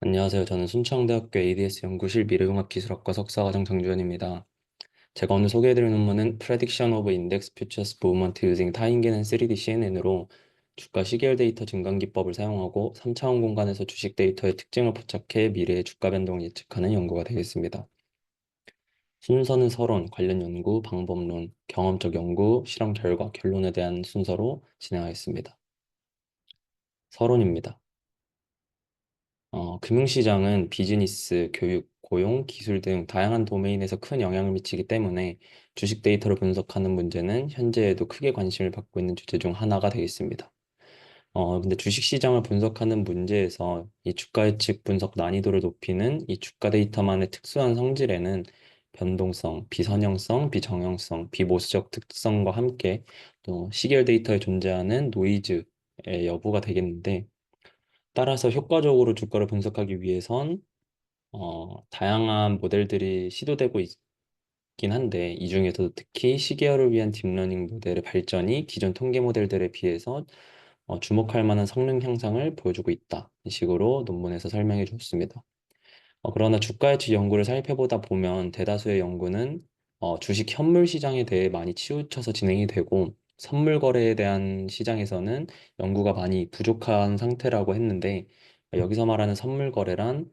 안녕하세요. 저는 순천대학교 ADS 연구실 미래융합기술학과 석사과정 정주현입니다. 제가 오늘 소개해드릴 논문은 Prediction of Index Futures Movement Using 타인겐 and 3D CNN으로 주가 시계열 데이터 증강 기법을 사용하고 3차원 공간에서 주식 데이터의 특징을 포착해 미래의 주가 변동을 예측하는 연구가 되겠습니다. 순서는 서론, 관련 연구, 방법론, 경험적 연구, 실험 결과, 결론에 대한 순서로 진행하겠습니다. 서론입니다. 금융시장은 비즈니스, 교육, 고용, 기술 등 다양한 도메인에서 큰 영향을 미치기 때문에 주식 데이터를 분석하는 문제는 현재에도 크게 관심을 받고 있는 주제 중 하나가 되겠습니다. 근데 주식 시장을 분석하는 문제에서 이 주가 예측 분석 난이도를 높이는 이 주가 데이터만의 특수한 성질에는 변동성, 비선형성, 비정형성, 비모수적 특성과 함께 또 시계열 데이터에 존재하는 노이즈의 여부가 되겠는데 따라서 효과적으로 주가를 분석하기 위해선 다양한 모델들이 시도되고 있긴 한데 이 중에서도 특히 시계열을 위한 딥러닝 모델의 발전이 기존 통계 모델들에 비해서 주목할 만한 성능 향상을 보여주고 있다. 이 식으로 논문에서 설명해 주었습니다. 그러나 주가 예측 연구를 살펴보다 보면 대다수의 연구는 주식 현물 시장에 대해 많이 치우쳐서 진행이 되고 선물 거래에 대한 시장에서는 연구가 많이 부족한 상태라고 했는데 여기서 말하는 선물 거래란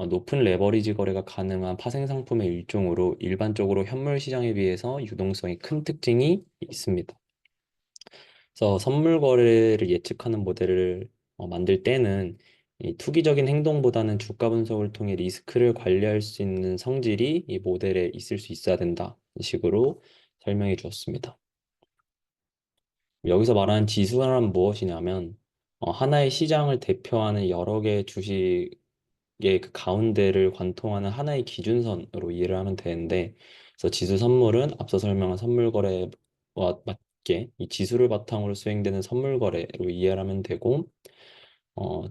높은 레버리지 거래가 가능한 파생 상품의 일종으로 일반적으로 현물 시장에 비해서 유동성이 큰 특징이 있습니다. 그래서 선물 거래를 예측하는 모델을 만들 때는 이 투기적인 행동보다는 주가 분석을 통해 리스크를 관리할 수 있는 성질이 이 모델에 있을 수 있어야 된다. 이 식으로 설명해 주었습니다. 여기서 말하는 지수란 무엇이냐면 하나의 시장을 대표하는 여러 개의 주식의 그 가운데를 관통하는 하나의 기준선으로 이해를 하면 되는데 그래서 지수 선물은 앞서 설명한 선물 거래와 맞게 이 지수를 바탕으로 수행되는 선물 거래로 이해를 하면 되고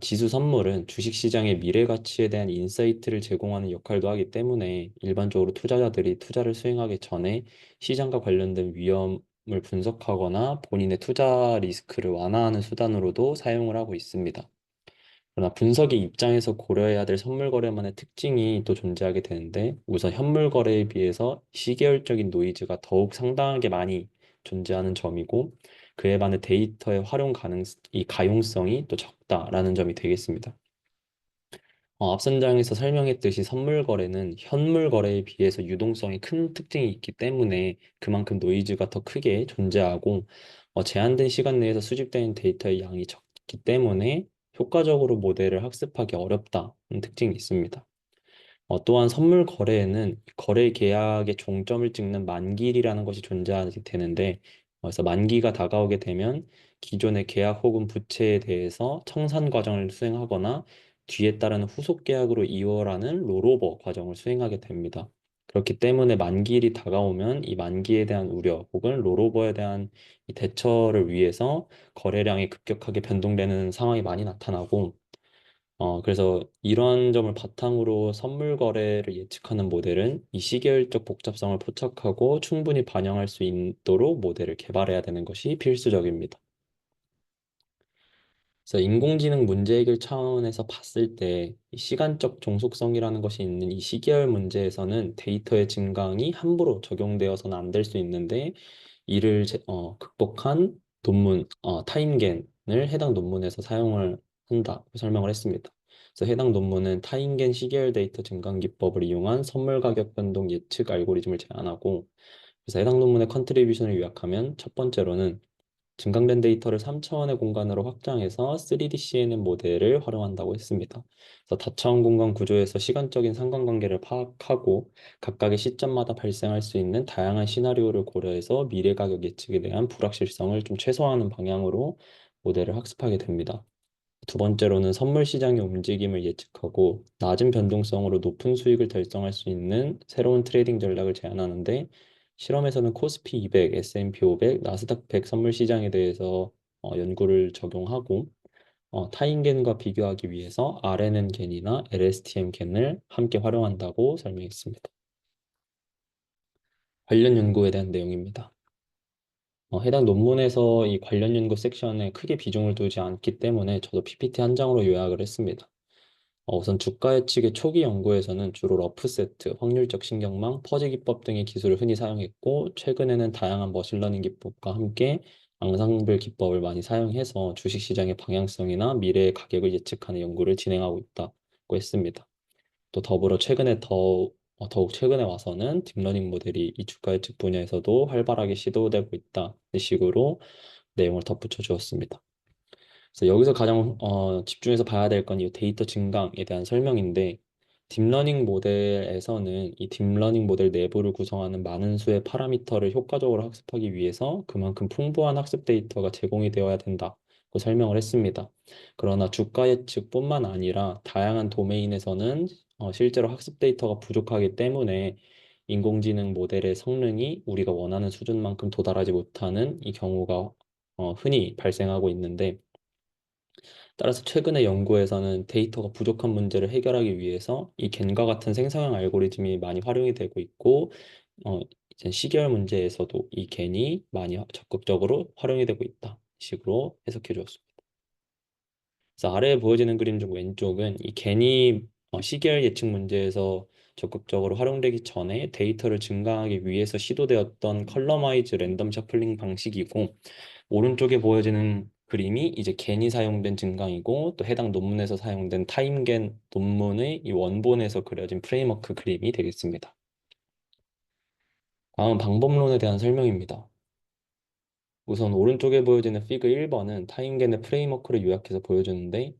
지수 선물은 주식시장의 미래 가치에 대한 인사이트를 제공하는 역할도 하기 때문에 일반적으로 투자자들이 투자를 수행하기 전에 시장과 관련된 위험을 분석하거나 본인의 투자 리스크를 완화하는 수단으로도 사용을 하고 있습니다. 그러나 분석의 입장에서 고려해야 될 선물 거래만의 특징이 또 존재하게 되는데 우선 현물 거래에 비해서 시계열적인 노이즈가 더욱 상당하게 많이 존재하는 점이고 그에 반해 데이터의 활용 이 가용성이 또 적다라는 점이 되겠습니다. 앞선 장에서 설명했듯이 선물 거래는 현물 거래에 비해서 유동성이 큰 특징이 있기 때문에 그만큼 노이즈가 더 크게 존재하고 제한된 시간 내에서 수집되는 데이터의 양이 적기 때문에 효과적으로 모델을 학습하기 어렵다는 특징이 있습니다. 또한 선물 거래에는 거래 계약의 종점을 찍는 만기일이라는 것이 존재하게 되는데, 그래서 만기가 다가오게 되면 기존의 계약 혹은 부채에 대해서 청산 과정을 수행하거나 뒤에 따르는 후속 계약으로 이월하는 롤오버 과정을 수행하게 됩니다. 그렇기 때문에 만기일이 다가오면 이 만기에 대한 우려 혹은 롤오버에 대한 이 대처를 위해서 거래량이 급격하게 변동되는 상황이 많이 나타나고 그래서 이런 점을 바탕으로 선물 거래를 예측하는 모델은 이 시계열적 복잡성을 포착하고 충분히 반영할 수 있도록 모델을 개발해야 되는 것이 필수적입니다. 그래서 인공지능 문제 해결 차원에서 봤을 때 이 시간적 종속성이라는 것이 있는 이 시계열 문제에서는 데이터의 증강이 함부로 적용되어서는 안 될 수 있는데 이를 극복한 논문 타임겐을 해당 논문에서 사용을 한다고 설명을 했습니다. 그래서 해당 논문은 타임겐 시계열 데이터 증강 기법을 이용한 선물 가격 변동 예측 알고리즘을 제안하고 그래서 해당 논문의 컨트리뷰션을 요약하면 첫 번째로는 증강된 데이터를 3차원의 공간으로 확장해서 3D CNN 모델을 활용한다고 했습니다. 그래서 다차원 공간 구조에서 시간적인 상관관계를 파악하고 각각의 시점마다 발생할 수 있는 다양한 시나리오를 고려해서 미래 가격 예측에 대한 불확실성을 좀 최소화하는 방향으로 모델을 학습하게 됩니다. 두 번째로는 선물 시장의 움직임을 예측하고 낮은 변동성으로 높은 수익을 달성할 수 있는 새로운 트레이딩 전략을 제안하는데 실험에서는 코스피 200, S&P 500, 나스닥 100 선물 시장에 대해서 연구를 적용하고 타인겐과 비교하기 위해서 RNN 겐이나 LSTM 겐을 함께 활용한다고 설명했습니다. 관련 연구에 대한 내용입니다. 해당 논문에서 이 관련 연구 섹션에 크게 비중을 두지 않기 때문에 저도 PPT 한 장으로 요약을 했습니다. 우선 주가 예측의 초기 연구에서는 주로 러프 세트, 확률적 신경망, 퍼지 기법 등의 기술을 흔히 사용했고, 최근에는 다양한 머신러닝 기법과 함께 앙상블 기법을 많이 사용해서 주식시장의 방향성이나 미래의 가격을 예측하는 연구를 진행하고 있다고 했습니다. 또 더불어 더욱 최근에 와서는 딥러닝 모델이 이 주가 예측 분야에서도 활발하게 시도되고 있다. 이 식으로 내용을 덧붙여 주었습니다. 그래서 여기서 가장 집중해서 봐야 될 건 이 데이터 증강에 대한 설명인데, 딥러닝 모델에서는 이 딥러닝 모델 내부를 구성하는 많은 수의 파라미터를 효과적으로 학습하기 위해서 그만큼 풍부한 학습 데이터가 제공이 되어야 된다고 설명을 했습니다. 그러나 주가 예측뿐만 아니라 다양한 도메인에서는 실제로 학습 데이터가 부족하기 때문에 인공지능 모델의 성능이 우리가 원하는 수준만큼 도달하지 못하는 이 경우가 흔히 발생하고 있는데, 따라서 최근의 연구에서는 데이터가 부족한 문제를 해결하기 위해서 이 겐과 같은 생성형 알고리즘이 많이 활용이 되고 있고, 어, 이제 시계열 문제에서도 이 겐이 많이 적극적으로 활용이 되고 있다. 식으로 해석해 주었습니다. 그래서 아래에 보여지는 그림 중 왼쪽은 이 겐이 시계열 예측 문제에서 적극적으로 활용되기 전에 데이터를 증강하기 위해서 시도되었던 컬러마이즈 랜덤 셔플링 방식이고, 오른쪽에 보여지는 그림이 이제 겐이 사용된 증강이고, 또 해당 논문에서 사용된 타임겐 논문의 이 원본에서 그려진 프레임워크 그림이 되겠습니다. 다음 방법론에 대한 설명입니다. 우선 오른쪽에 보여지는 피그 1번은 타임겐의 프레임워크를 요약해서 보여주는데,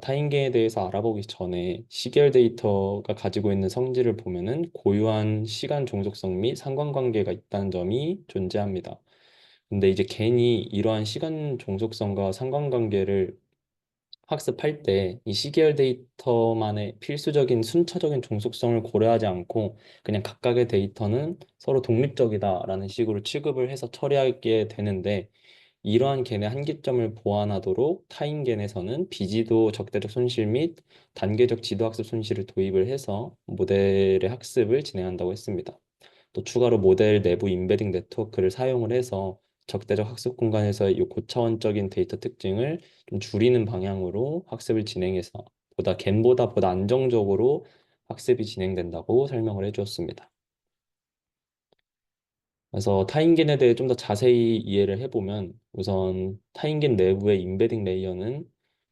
타임겐에 대해서 알아보기 전에 시계열 데이터가 가지고 있는 성질을 보면은 고유한 시간 종속성 및 상관관계가 있다는 점이 존재합니다. 근데 이제 겐이 이러한 시간 종속성과 상관관계를 학습할 때 이 시계열 데이터만의 필수적인 순차적인 종속성을 고려하지 않고 그냥 각각의 데이터는 서로 독립적이다라는 식으로 취급을 해서 처리하게 되는데, 이러한 겐의 한계점을 보완하도록 타인겐에서는 비지도 적대적 손실 및 단계적 지도학습 손실을 도입을 해서 모델의 학습을 진행한다고 했습니다. 또 추가로 모델 내부 임베딩 네트워크를 사용을 해서 적대적 학습 공간에서의 이 고차원적인 데이터 특징을 좀 줄이는 방향으로 학습을 진행해서 보다 안정적으로 학습이 진행된다고 설명을 해주었습니다. 그래서 타인겐에 대해 좀 더 자세히 이해를 해보면, 우선 타인겐 내부의 임베딩 레이어는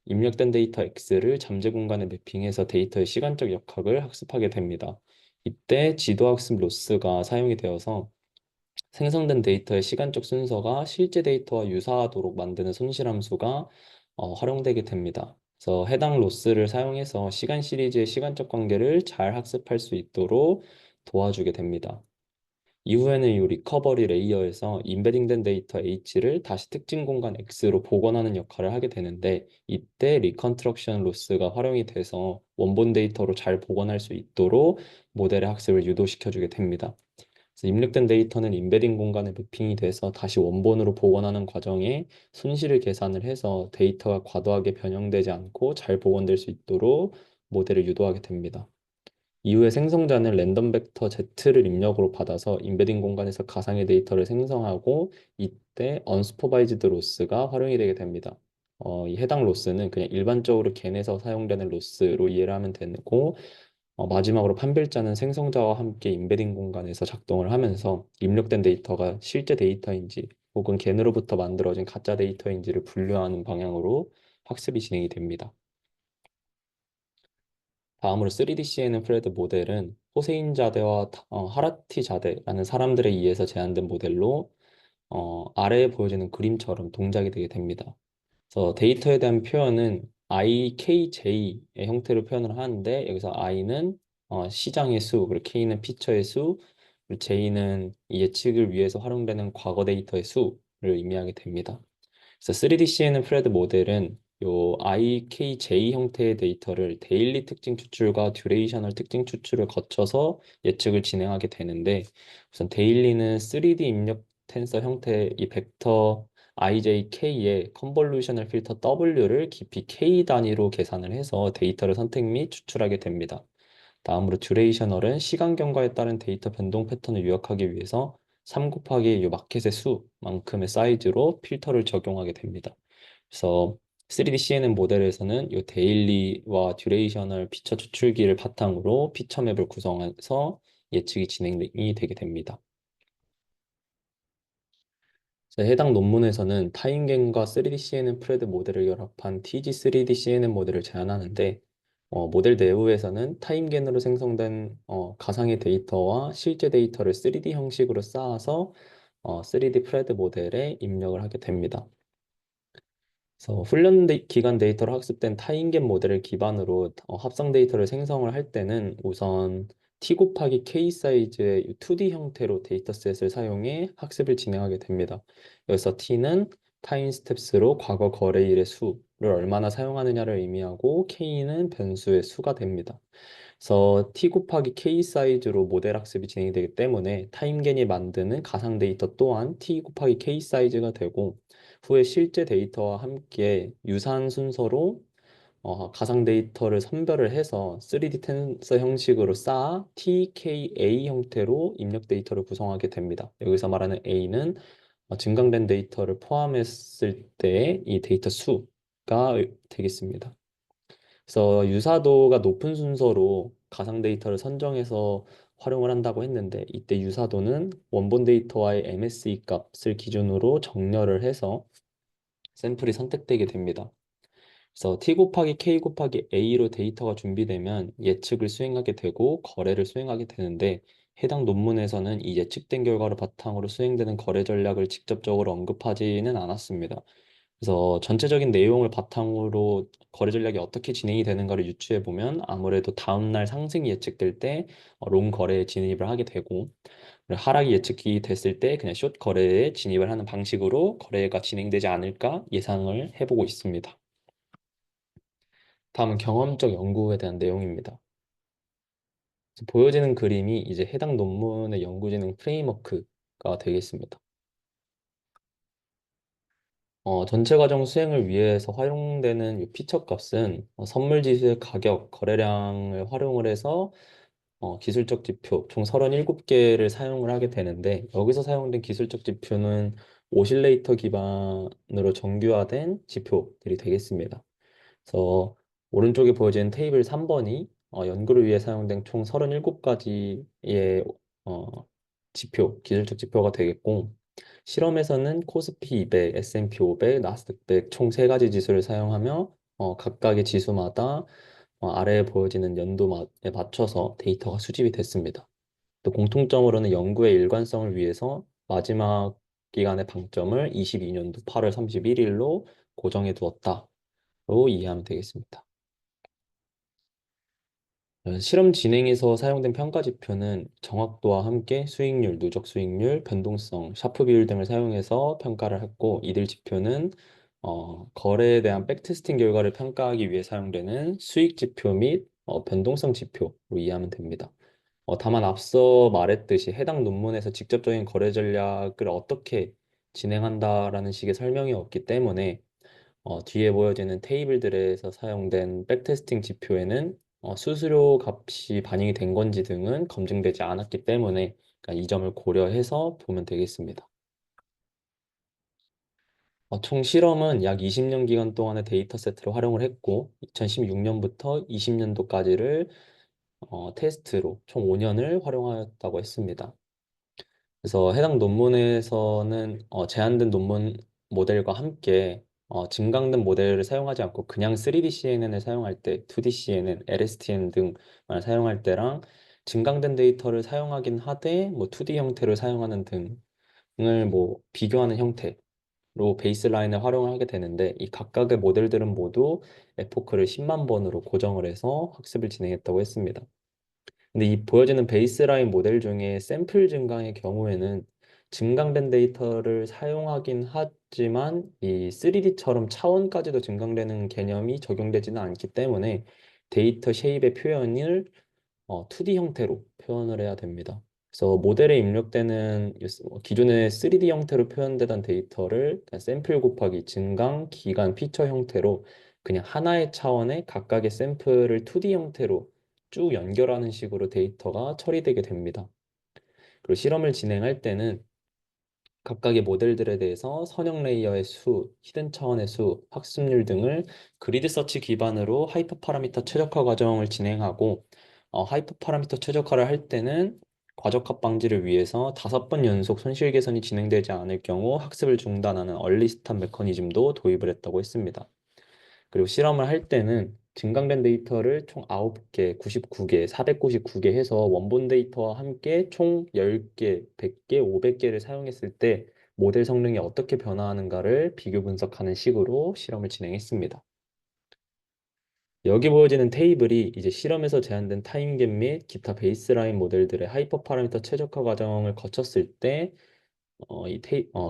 입력된 데이터 X를 잠재 공간에 매핑해서 데이터의 시간적 역학을 학습하게 됩니다. 이때 지도학습 로스가 사용이 되어서 생성된 데이터의 시간적 순서가 실제 데이터와 유사하도록 만드는 손실함수가 활용되게 됩니다. 그래서 해당 로스를 사용해서 시간 시리즈의 시간적 관계를 잘 학습할 수 있도록 도와주게 됩니다. 이후에는 이 리커버리 레이어에서 임베딩된 데이터 H를 다시 특징 공간 X로 복원하는 역할을 하게 되는데, 이때 리컨스트럭션 로스가 활용이 돼서 원본 데이터로 잘 복원할 수 있도록 모델의 학습을 유도시켜주게 됩니다. 그래서 입력된 데이터는 임베딩 공간에 매핑이 돼서 다시 원본으로 복원하는 과정에 손실을 계산을 해서 데이터가 과도하게 변형되지 않고 잘 복원될 수 있도록 모델을 유도하게 됩니다. 이후에 생성자는 랜덤 벡터 Z를 입력으로 받아서 임베딩 공간에서 가상의 데이터를 생성하고, 이때 언스퍼바이즈드 로스가 활용이 되게 됩니다. 이 해당 로스는 그냥 일반적으로 겐에서 사용되는 로스로 이해를 하면 되고, 마지막으로 판별자는 생성자와 함께 임베딩 공간에서 작동을 하면서 입력된 데이터가 실제 데이터인지 혹은 겐으로부터 만들어진 가짜 데이터인지를 분류하는 방향으로 학습이 진행이 됩니다. 다음으로 3D CNN 프레드 모델은 호세인 자대와 하라티 자대라는 사람들에 의해서 제안된 모델로, 아래에 보여지는 그림처럼 동작이 되게 됩니다. 그래서 데이터에 대한 표현은 IKJ의 형태로 표현을 하는데, 여기서 I는 시장의 수, 그리고 K는 피처의 수, 그리고 J는 예측을 위해서 활용되는 과거 데이터의 수를 의미하게 됩니다. 그래서 3DCN 프레드 모델은 요 IKJ 형태의 데이터를 데일리 특징 추출과 듀레이셔널 특징 추출을 거쳐서 예측을 진행하게 되는데, 우선 데일리는 3D 입력 텐서 형태의 이 벡터 IJK의 컨볼루셔널 필터 W를 깊이 K 단위로 계산을 해서 데이터를 선택 및 추출하게 됩니다. 다음으로 듀레이셔널은 시간 경과에 따른 데이터 변동 패턴을 요약하기 위해서 3 곱하기 이 마켓의 수만큼의 사이즈로 필터를 적용하게 됩니다. 그래서 3D CNN 모델에서는 이 데일리와 듀레이셔널 피처 추출기를 바탕으로 피처 맵을 구성해서 예측이 진행이 되게 됩니다. 해당 논문에서는 타임겐과 3D CNN 프레드 모델을 결합한 TG 3D CNN 모델을 제안하는데 모델 내부에서는 타임겐으로 생성된 가상의 데이터와 실제 데이터를 3D 형식으로 쌓아서 3D 프레드 모델에 입력을 하게 됩니다. 그래서 기간 데이터로 학습된 타임겐 모델을 기반으로 합성 데이터를 생성을 할 때는 우선 T 곱하기 K 사이즈의 2D 형태로 데이터셋을 사용해 학습을 진행하게 됩니다. 여기서 T는 타임 스텝스로 과거 거래일의 수를 얼마나 사용하느냐를 의미하고 K는 변수의 수가 됩니다. 그래서 T 곱하기 K 사이즈로 모델 학습이 진행이 되기 때문에 타임겐이 만드는 가상 데이터 또한 T 곱하기 K 사이즈가 되고 후에 실제 데이터와 함께 유사한 순서로 가상 데이터를 선별을 해서 3D 텐서 형식으로 쌓아 TKA 형태로 입력 데이터를 구성하게 됩니다. 여기서 말하는 A는 증강된 데이터를 포함했을 때 이 데이터 수가 되겠습니다. 그래서 유사도가 높은 순서로 가상 데이터를 선정해서 활용을 한다고 했는데 이때 유사도는 원본 데이터와의 MSE 값을 기준으로 정렬을 해서 샘플이 선택되게 됩니다. 그래서 T 곱하기 K 곱하기 A로 데이터가 준비되면 예측을 수행하게 되고 거래를 수행하게 되는데 해당 논문에서는 이 예측된 결과를 바탕으로 수행되는 거래 전략을 직접적으로 언급하지는 않았습니다. 그래서 전체적인 내용을 바탕으로 거래 전략이 어떻게 진행이 되는가를 유추해 보면 아무래도 다음날 상승이 예측될 때 롱 거래에 진입을 하게 되고 하락이 예측이 됐을 때 그냥 숏 거래에 진입을 하는 방식으로 거래가 진행되지 않을까 예상을 해보고 있습니다. 다음은 경험적 연구에 대한 내용입니다. 보여지는 그림이 이제 해당 논문의 연구진행 프레임워크가 되겠습니다. 전체 과정 수행을 위해서 활용되는 이 피처 값은 선물 지수의 가격, 거래량을 활용을 해서 기술적 지표 총 37개를 사용을 하게 되는데 여기서 사용된 기술적 지표는 오실레이터 기반으로 정규화된 지표들이 되겠습니다. 그래서 오른쪽에 보여지는 테이블 3번이 연구를 위해 사용된 총 37가지의 기술적 지표가 되겠고 실험에서는 코스피 200, S&P 500, 나스닥 100 총 3가지 지수를 사용하며 각각의 지수마다 아래에 보여지는 연도에 맞춰서 데이터가 수집이 됐습니다. 또 공통점으로는 연구의 일관성을 위해서 마지막 기간의 방점을 22년도 8월 31일로 고정해 두었다로 이해하면 되겠습니다. 실험 진행에서 사용된 평가 지표는 정확도와 함께 수익률, 누적 수익률, 변동성, 샤프 비율 등을 사용해서 평가를 했고 이들 지표는 거래에 대한 백테스팅 결과를 평가하기 위해 사용되는 수익 지표 및 변동성 지표로 이해하면 됩니다. 다만 앞서 말했듯이 해당 논문에서 직접적인 거래 전략을 어떻게 진행한다라는 식의 설명이 없기 때문에 뒤에 보여지는 테이블들에서 사용된 백테스팅 지표에는 수수료 값이 반영이 된 건지 등은 검증되지 않았기 때문에 그러니까 이 점을 고려해서 보면 되겠습니다. 총 실험은 약 20년 기간 동안의 데이터 세트를 활용을 했고 2016년부터 20년도까지를 테스트로 총 5년을 활용하였다고 했습니다. 그래서 해당 논문에서는 제한된 논문 모델과 함께 증강된 모델을 사용하지 않고 그냥 3D CNN을 사용할 때 2D CNN, LSTM 등만 사용할 때랑 증강된 데이터를 사용하긴 하되 뭐 2D 형태로 사용하는 등을 뭐 비교하는 형태로 베이스라인을 활용을 하게 되는데 이 각각의 모델들은 모두 에포크를 10만 번으로 고정을 해서 학습을 진행했다고 했습니다. 근데 이 보여지는 베이스라인 모델 중에 샘플 증강의 경우에는 증강된 데이터를 사용하긴 하지만 이 3D처럼 차원까지도 증강되는 개념이 적용되지는 않기 때문에 데이터 쉐입의 표현을 2D 형태로 표현을 해야 됩니다. 그래서 모델에 입력되는 기존의 3D 형태로 표현되던 데이터를 그냥 샘플 곱하기 증강, 기간, 피처 형태로 그냥 하나의 차원의 각각의 샘플을 2D 형태로 쭉 연결하는 식으로 데이터가 처리되게 됩니다. 그리고 실험을 진행할 때는 각각의 모델들에 대해서 선형 레이어의 수, 히든 차원의 수, 학습률 등을 그리드 서치 기반으로 하이퍼 파라미터 최적화 과정을 진행하고 하이퍼 파라미터 최적화를 할 때는 과적합 방지를 위해서 5번 연속 손실 개선이 진행되지 않을 경우 학습을 중단하는 얼리 스탑 메커니즘도 도입을 했다고 했습니다. 그리고 실험을 할 때는 증강된 데이터를 총 9개, 99개, 499개 해서 원본 데이터와 함께 총 10개, 100개, 500개를 사용했을 때 모델 성능이 어떻게 변화하는가를 비교 분석하는 식으로 실험을 진행했습니다. 여기 보여지는 테이블이 이제 실험에서 제한된 타임갭 및 기타 베이스라인 모델들의 하이퍼 파라미터 최적화 과정을 거쳤을 때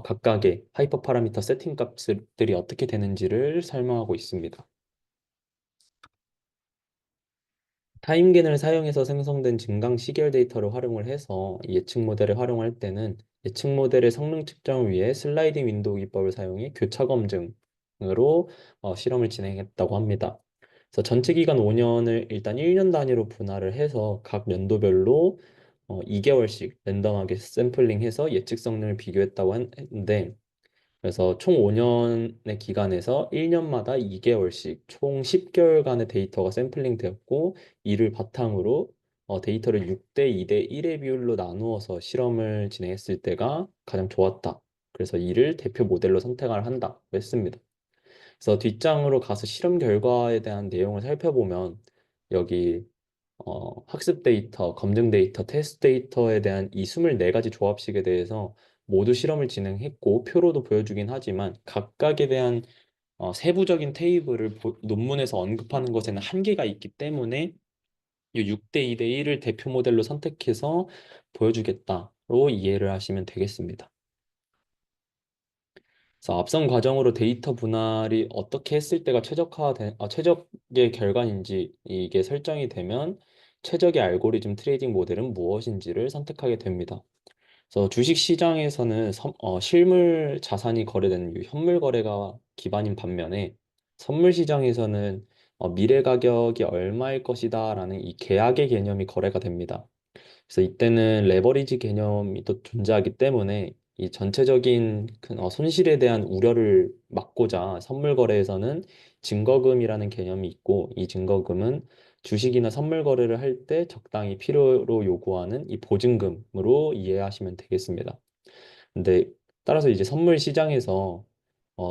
각각의 하이퍼 파라미터 세팅 값들이 어떻게 되는지를 설명하고 있습니다. 타임겐을 사용해서 생성된 증강 시계열 데이터를 활용을 해서 예측 모델을 활용할 때는 예측 모델의 성능 측정을 위해 슬라이딩 윈도우 기법을 사용해 교차 검증으로 실험을 진행했다고 합니다. 그래서 전체 기간 5년을 일단 1년 단위로 분할을 해서 각 연도별로 2개월씩 랜덤하게 샘플링해서 예측 성능을 비교했다고 했는데 그래서 총 5년의 기간에서 1년마다 2개월씩 총 10개월간의 데이터가 샘플링 되었고 이를 바탕으로 데이터를 6대 2대 1의 비율로 나누어서 실험을 진행했을 때가 가장 좋았다. 그래서 이를 대표 모델로 선택을 한다고 했습니다. 그래서 뒷장으로 가서 실험 결과에 대한 내용을 살펴보면 여기 학습 데이터, 검증 데이터, 테스트 데이터에 대한 이 24가지 조합식에 대해서 모두 실험을 진행했고 표로도 보여주긴 하지만 각각에 대한 세부적인 테이블을 논문에서 언급하는 것에는 한계가 있기 때문에 이 6대 2대 1을 대표 모델로 선택해서 보여주겠다로 이해를 하시면 되겠습니다. 그래서 앞선 과정으로 데이터 분할이 어떻게 했을 때가 최적의 결과인지 이게 설정이 되면 최적의 알고리즘 트레이딩 모델은 무엇인지를 선택하게 됩니다. 그래서 주식 시장에서는 실물 자산이 거래되는 이 현물 거래가 기반인 반면에 선물 시장에서는 미래 가격이 얼마일 것이다라는 이 계약의 개념이 거래가 됩니다. 그래서 이때는 레버리지 개념이 또 존재하기 때문에 이 전체적인 손실에 대한 우려를 막고자 선물 거래에서는 증거금이라는 개념이 있고 이 증거금은 주식이나 선물 거래를 할 때 적당히 필요로 요구하는 이 보증금으로 이해하시면 되겠습니다. 근데 따라서 이제 선물 시장에서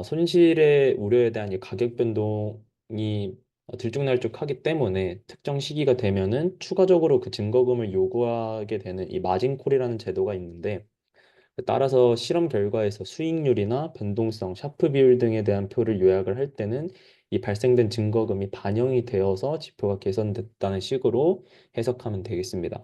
손실의 우려에 대한 이 가격 변동이 들쭉날쭉하기 때문에 특정 시기가 되면은 추가적으로 그 증거금을 요구하게 되는 이 마진콜이라는 제도가 있는데 따라서 실험 결과에서 수익률이나 변동성, 샤프 비율 등에 대한 표를 요약을 할 때는 이 발생된 증거금이 반영이 되어서 지표가 개선됐다는 식으로 해석하면 되겠습니다.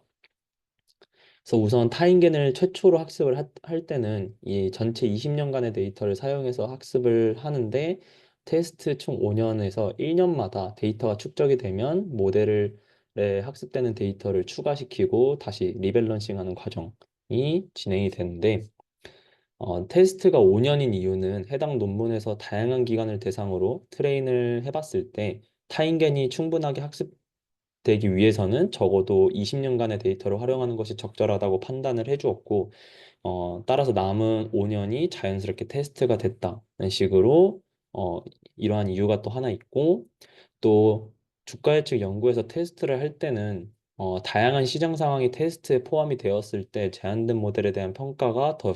그래서 우선 타인겐을 최초로 학습을 할 때는 이 전체 20년간의 데이터를 사용해서 학습을 하는데 테스트 총 5년에서 1년마다 데이터가 축적이 되면 모델을 학습되는 데이터를 추가시키고 다시 리밸런싱하는 과정이 진행이 되는데 테스트가 5년인 이유는 해당 논문에서 다양한 기관을 대상으로 트레인을 해봤을 때 타인겐이 충분하게 학습되기 위해서는 적어도 20년간의 데이터를 활용하는 것이 적절하다고 판단을 해주었고, 따라서 남은 5년이 자연스럽게 테스트가 됐다는 식으로 이러한 이유가 또 하나 있고, 또 주가 예측 연구에서 테스트를 할 때는 다양한 시장 상황이 테스트에 포함이 되었을 때 제한된 모델에 대한 평가가 더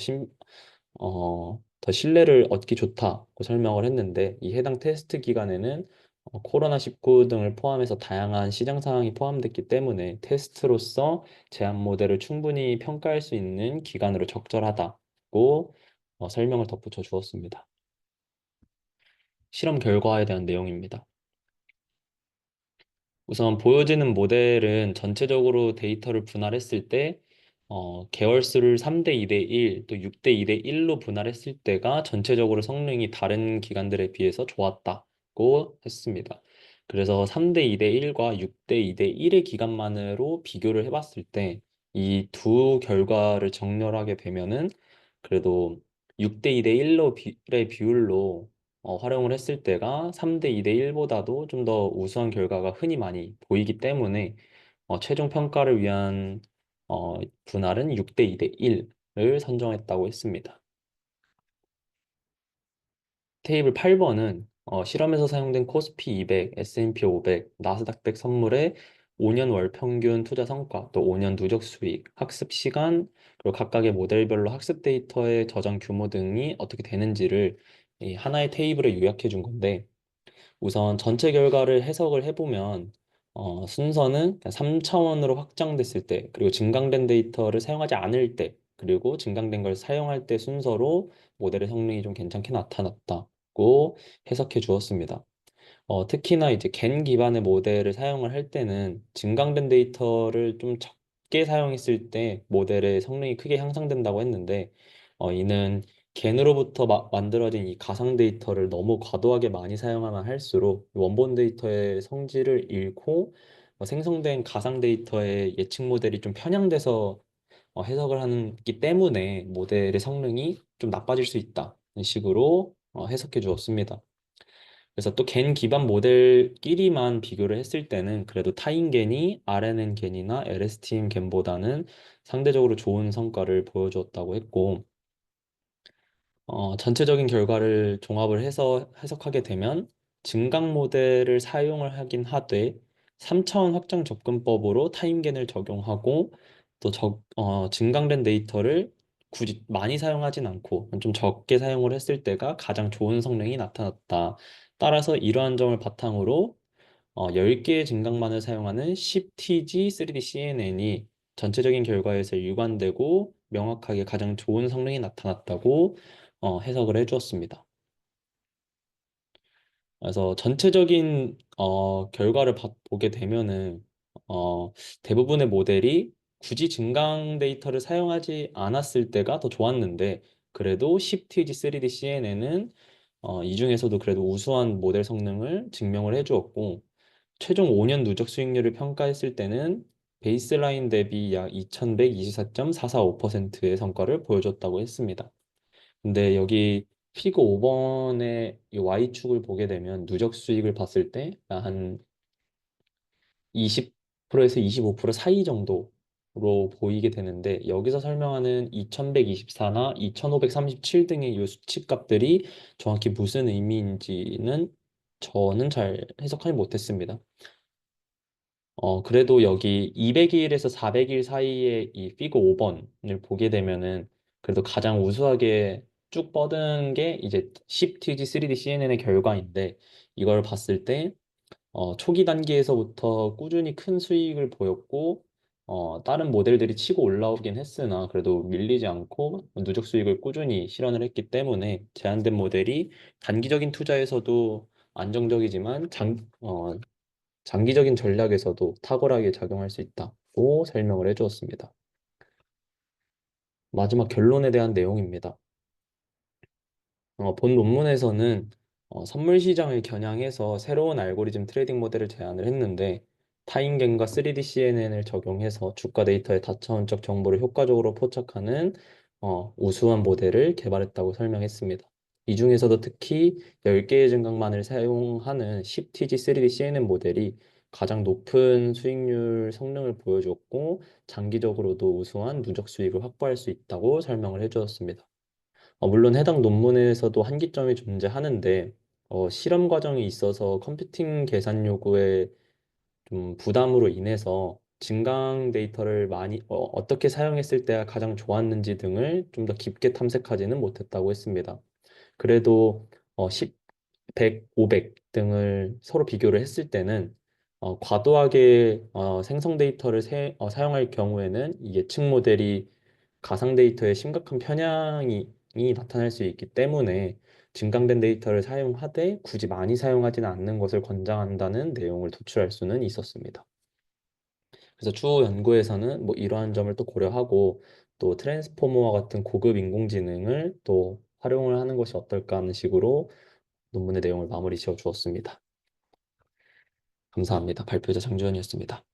신뢰를 얻기 좋다고 설명을 했는데 이 해당 테스트 기간에는 코로나19 등을 포함해서 다양한 시장 상황이 포함됐기 때문에 테스트로서 제한 모델을 충분히 평가할 수 있는 기간으로 적절하다고 설명을 덧붙여 주었습니다. 실험 결과에 대한 내용입니다. 우선 보여지는 모델은 전체적으로 데이터를 분할했을 때 개월수를 3대 2대 1, 또 6대 2대 1로 분할했을 때가 전체적으로 성능이 다른 기관들에 비해서 좋았다고 했습니다. 그래서 3대 2대 1과 6대 2대 1의 기간만으로 비교를 해봤을 때 이 두 결과를 정렬하게 되면은 그래도 6대 2대 1의 비율로 활용을 했을 때가 3대 2대 1보다도 좀 더 우수한 결과가 흔히 많이 보이기 때문에 최종 평가를 위한 분할은 6대 2대 1을 선정했다고 했습니다. 테이블 8번은 실험에서 사용된 코스피 200, S&P 500, 나스닥 100 선물의 5년 월 평균 투자 성과, 또 5년 누적 수익, 학습 시간, 그리고 각각의 모델별로 학습 데이터의 저장 규모 등이 어떻게 되는지를 이 하나의 테이블에 요약해 준 건데, 우선 전체 결과를 해석을 해보면 순서는 3차원으로 확장됐을 때, 그리고 증강된 데이터를 사용하지 않을 때, 그리고 증강된 걸 사용할 때 순서로 모델의 성능이 좀 괜찮게 나타났다고 해석해 주었습니다. 특히나 이제 겐 기반의 모델을 사용을 할 때는 증강된 데이터를 좀 적게 사용했을 때 모델의 성능이 크게 향상된다고 했는데, 이는 겐으로부터 만들어진 이 가상 데이터를 너무 과도하게 많이 사용하면 할수록 원본 데이터의 성질을 잃고 생성된 가상 데이터의 예측 모델이 좀 편향돼서 해석을 하기 때문에 모델의 성능이 좀 나빠질 수 있다. 이런 식으로 해석해 주었습니다. 그래서 또 겐 기반 모델끼리만 비교를 했을 때는 그래도 타인 겐이 RNN 겐이나 LSTM 겐보다는 상대적으로 좋은 성과를 보여주었다고 했고, 전체적인 결과를 종합을 해서 해석하게 되면 증강 모델을 사용을 하긴 하되 3차원 확장 접근법으로 타임겐을 적용하고 또 증강된 데이터를 굳이 많이 사용하진 않고 좀 적게 사용을 했을 때가 가장 좋은 성능이 나타났다. 따라서 이러한 점을 바탕으로 10개의 증강만을 사용하는 10TG 3D CNN이 전체적인 결과에서 일관되고 명확하게 가장 좋은 성능이 나타났다고 해석을 해주었습니다. 그래서 전체적인 결과를 보게 되면은 대부분의 모델이 굳이 증강 데이터를 사용하지 않았을 때가 더 좋았는데 그래도 10TG 3D CNN은 이 중에서도 그래도 우수한 모델 성능을 증명을 해주었고 최종 5년 누적 수익률을 평가했을 때는 베이스라인 대비 약 2124.445%의 성과를 보여줬다고 했습니다. 근데 여기 피그 5번의 이 Y축을 보게 되면 누적 수익을 봤을 때 한 20%에서 25% 사이 정도로 보이게 되는데 여기서 설명하는 2124나 2537 등의 이 수치값들이 정확히 무슨 의미인지는 저는 잘 해석하지 못했습니다. 그래도 여기 200일에서 400일 사이에 이 피그 5번을 보게 되면은 그래도 가장 우수하게 쭉 뻗은 게 이제 10TG 3D CNN의 결과인데 이걸 봤을 때 초기 단계에서부터 꾸준히 큰 수익을 보였고 다른 모델들이 치고 올라오긴 했으나 그래도 밀리지 않고 누적 수익을 꾸준히 실현을 했기 때문에 제한된 모델이 단기적인 투자에서도 안정적이지만 장기적인 전략에서도 탁월하게 작용할 수 있다고 설명을 해주었습니다. 마지막 결론에 대한 내용입니다. 본 논문에서는 선물 시장을 겨냥해서 새로운 알고리즘 트레이딩 모델을 제안을 했는데 타인겐과 3D CNN을 적용해서 주가 데이터의 다차원적 정보를 효과적으로 포착하는 우수한 모델을 개발했다고 설명했습니다. 이 중에서도 특히 10개의 증강만을 사용하는 10TG 3D CNN 모델이 가장 높은 수익률 성능을 보여줬고 장기적으로도 우수한 누적 수익을 확보할 수 있다고 설명을 해주었습니다. 물론 해당 논문에서도 한계점이 존재하는데, 실험 과정이 있어서 컴퓨팅 계산 요구의 좀 부담으로 인해서 증강 데이터를 어떻게 사용했을 때가 가장 좋았는지 등을 좀 더 깊게 탐색하지는 못했다고 했습니다. 그래도 10, 100, 500 등을 서로 비교를 했을 때는 과도하게 생성 데이터를 사용할 경우에는 이 예측 모델이 가상 데이터에 심각한 편향이 나타날 수 있기 때문에 증강된 데이터를 사용하되 굳이 많이 사용하지는 않는 것을 권장한다는 내용을 도출할 수는 있었습니다. 그래서 추후 연구에서는 뭐 이러한 점을 또 고려하고 또 트랜스포머와 같은 고급 인공지능을 또 활용을 하는 것이 어떨까 하는 식으로 논문의 내용을 마무리 지어 주었습니다. 감사합니다. 발표자 장주현이었습니다.